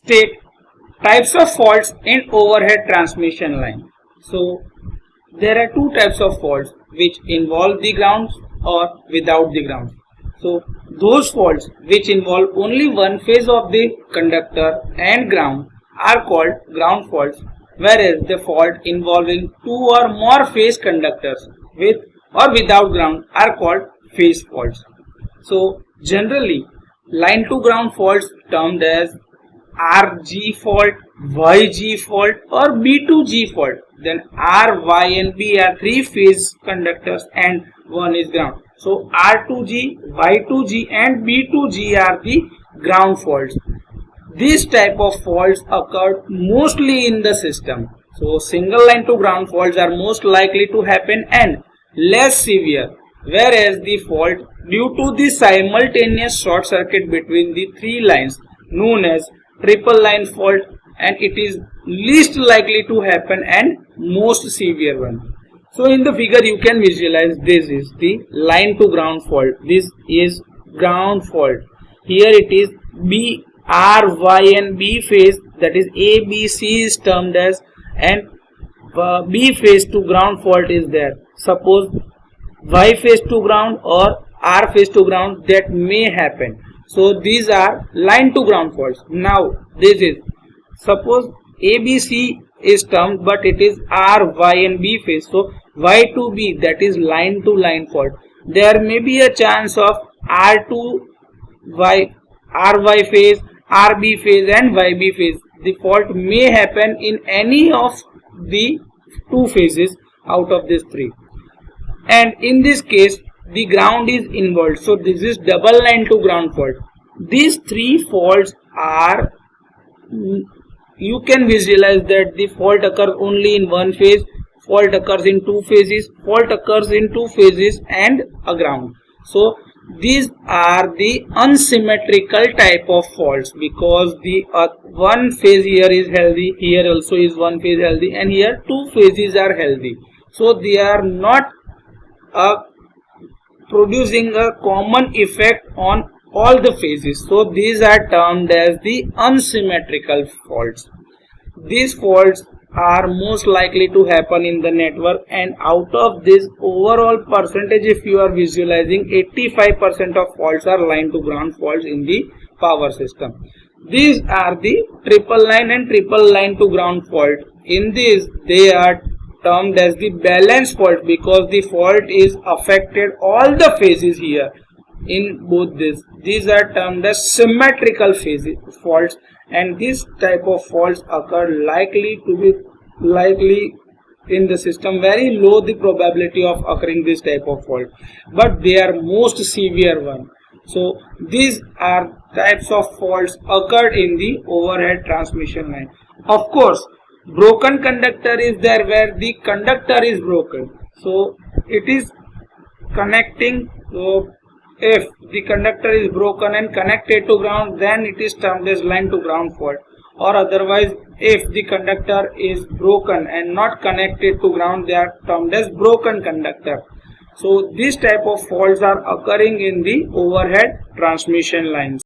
state types of faults in overhead transmission line. So there are two types of faults which involve the grounds or without the ground. So those faults which involve only one phase of the conductor and ground are called ground faults, whereas the fault involving two or more phase conductors with or without ground are called phase faults. So generally line to ground faults termed as RG fault, YG fault or B2G fault. Then R, Y and B are three phase conductors and one is ground. So R2G, Y2G and B2G are the ground faults. This type of faults occur mostly in the system. So single line to ground faults are most likely to happen and less severe, whereas the fault due to the simultaneous short circuit between the three lines known as triple line fault, and it is least likely to happen and most severe one. So in the figure you can visualize this is the line to ground fault. This is ground fault. Here it is B, R, Y and B phase, that is A, B, C is termed as, and B phase to ground fault is there. Suppose Y phase to ground or R phase to ground, that may happen. So these are line to ground faults. Now this is, suppose ABC is termed but it is R, Y and B phase. So Y to B, that is line to line fault. There may be a chance of R to Y, RY phase, RB phase and YB phase. The fault may happen in any of the two phases out of these three. And in this case the ground is involved. So this is double line to ground fault. These three faults are, you can visualize that the fault occurs only in one phase, fault occurs in two phases, fault occurs in two phases and a ground. So these are the unsymmetrical type of faults, because the one phase here is healthy, here also is one phase healthy, and here two phases are healthy. So they are not producing a common effect on all the phases. So these are termed as the unsymmetrical faults. These faults are most likely to happen in the network, and out of this overall percentage, if you are visualizing, 85% of faults are line to ground faults in the power system. These are the triple line and triple line to ground fault. In this they are termed as the balance fault, because the fault is affected all the phases here. In both these are termed as symmetrical phases faults, and this type of faults occur likely in the system. Very low the probability of occurring this type of fault, but they are most severe one. So these are types of faults occurred in the overhead transmission line. Of course, broken conductor is there, where the conductor is broken, so it is connecting. So if the conductor is broken and connected to ground, then it is termed as line to ground fault. Or otherwise, if the conductor is broken and not connected to ground, they are termed as broken conductor. So this type of faults are occurring in the overhead transmission lines.